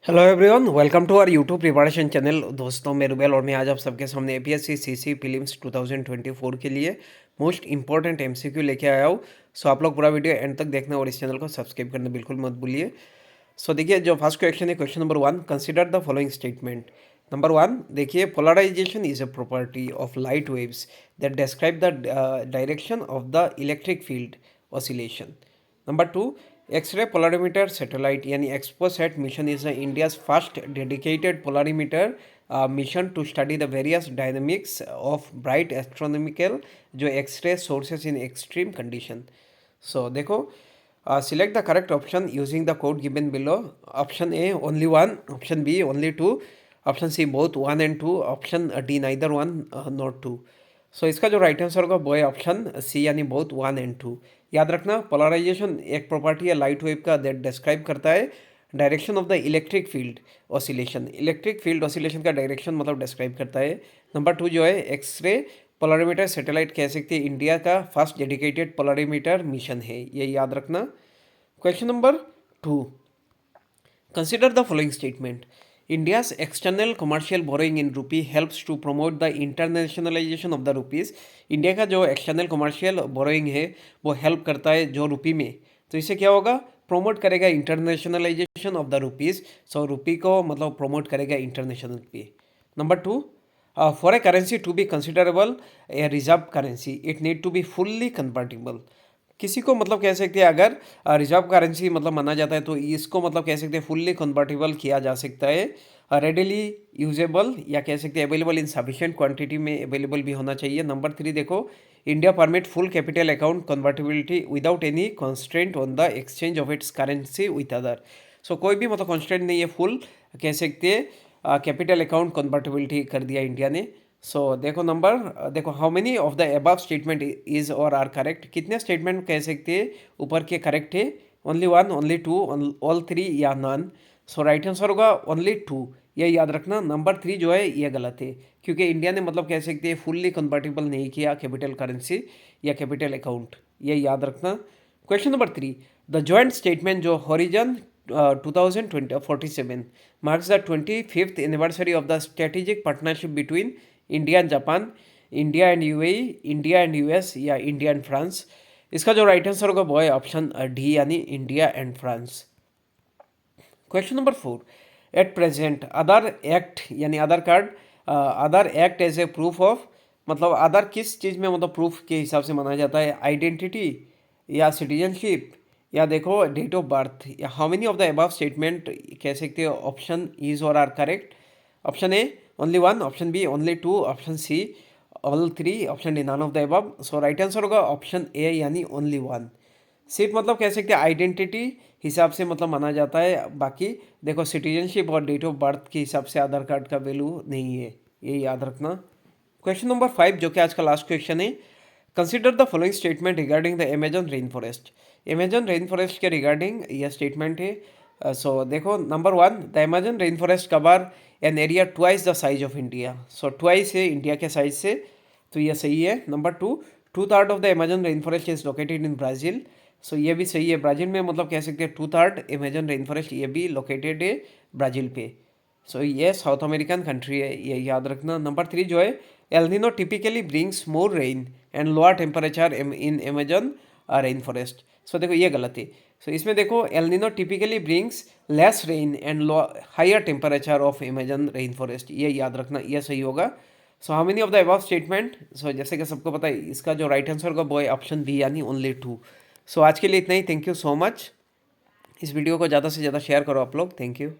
Hello everyone, welcome to our YouTube preparation channel. दोस्तों, मैं रुबेल और मैं आज आप सबके सामने एपीएससी सीसी प्रीलिम्स 2024 के लिए मोस्ट इंपॉर्टेंट एमसीक्यू लेके आया हूँ। सो आप लोग पूरा वीडियो एंड तक देखना और इस चैनल को सब्सक्राइब करना बिल्कुल मत भूलिए। सो देखिए, जो फर्स्ट क्वेश्चन है, question number 1, consider the following statement. Number 1 देखिए, polarization is a property of light waves that describe the direction of the electric field oscillation. Number 2, X-ray polarimeter satellite यानी XPoSat mission is India's first dedicated polarimeter mission to study the various dynamics of bright astronomical जो X-ray sources in extreme condition. So देखो, select the correct option using the code given below. Option A only one, option B only two, option C both 1 and 2, option D neither 1 not 2। So इसका जो right answer होगा वो है option C यानी both 1 and 2। याद रखना, polarisation एक property है लाइट वेव का दैट डिस्क्राइब करता है direction of the electric field oscillation. Electric field oscillation का डायरेक्शन मतलब डिस्क्राइब करता है। नंबर 2 जो है एक्सरे पोलरीमीटर सैटेलाइट कह सकते हैं, इंडिया का फर्स्ट डेडिकेटेड पोलरीमीटर मिशन है, ये याद रखना। Question number 2, consider the following statement. India's external commercial borrowing in rupee helps to promote the internationalization of the rupees। India का जो एक्सटर्नल कमर्शियल बोरोइंग है वो हेल्प करता है जो रुपी में, तो इससे क्या होगा, प्रोमोट करेगा internationalisation of the rupees. So rupee को मतलब प्रोमोट करेगा इंटरनेशनल पे। Number 2, for a currency to be considerable a reserve currency it need to be fully convertible. किसी को मतलब कह सकते हैं अगर रिजर्व करेंसी मतलब माना जाता है तो इसको मतलब कह सकते हैं फुल्ली कन्वर्टेबल किया जा सकता है। रेडिली यूजेबल या कह सकते हैं अवेलेबल इन सफिशिएंट क्वांटिटी में अवेलेबल भी होना चाहिए। नंबर 3 देखो, India permit full capital account convertibility without any constraint on the exchange of its currency with other. So कोई भी मतलब कॉन्स्ट्रेंट नहीं है, फुल कह सकते हैं कैपिटल अकाउंट कन्वर्टिबिलिटी कर दिया इंडिया ने। सो देखो नंबर, देखो how many of the above statement is or are correct. कितने स्टेटमेंट कह सकते हैं ऊपर के करेक्ट है, ओनली 1, ओनली 2, ऑल 3 या नन। सो राइट आंसर होगा ओनली 2, ये याद रखना। नंबर 3 जो है ये गलत है, क्योंकि इंडिया ने मतलब कह सकते हैं फुल्ली कन्वर्टिबल नहीं किया कैपिटल करेंसी या कैपिटल अकाउंट, ये याद रखना। Question number 3, the joint statement जो horizon 2047 marks the 25th anniversary of the strategic partnership between India and Japan, India and UAE, India and US या इंडिया एंड फ्रांस। इसका जो right answer होगा वो है ऑप्शन डी यानी India and France. Question number 4, at present Aadhaar act यानी Aadhaar card, Aadhaar act as a proof of, मतलब आधार किस चीज़ में मतलब प्रूफ के हिसाब से माना जाता है, आइडेंटिटी या सिटीजनशिप या देखो डेट ऑफ बर्थ, या how many of the above statement कह सकते हो option is or are correct. Option A only 1, option B only 2, option C all 3, option D none of the above. So right answer होगा option A यानी only 1। सिर्फ मतलब कह सकते हैं आइडेंटिटी हिसाब से मतलब माना जाता है, बाकी देखो सिटीजनशिप और डेट ऑफ बर्थ के हिसाब से आधार कार्ड का वैल्यू नहीं है, ये याद रखना। क्वेश्चन नंबर 5 जो कि आज का लास्ट क्वेश्चन है, consider the following statement regarding the Amazon rain forest. Amazon rain forest के रिगार्डिंग यह स्टेटमेंट है। सो देखो number 1, the Amazon rain forest cover an area twice the size of India. So twice है India के size से, तो यह सही है। Number 2, 2/3 of the Amazon rain forest is located in Brazil. So ये भी सही है, ब्राज़ील में मतलब कह सकते हैं 2/3 अमेजन रेन फॉरेस्ट ये भी लोकेटेड है ब्राज़ील पे। सो ये साउथ अमेरिकन कंट्री है, ये याद रखना। नंबर 3 जो है, El Nino typically brings more rain and lower temperature in Amazon rain forest. So देखो ये गलत है। सो इसमें देखो El Nino typically brings less rain and higher temperature of Amazon rain forest, ये याद रखना, ये सही होगा। So how many of the above statement, so जैसे कि सबको पता है इसका जो राइट आंसर होगा वो है ऑप्शन बी यानी ओनली 2। सो आज के लिए इतना ही, थैंक यू सो मच। इस वीडियो को ज़्यादा से ज़्यादा शेयर करो आप लोग, थैंक यू।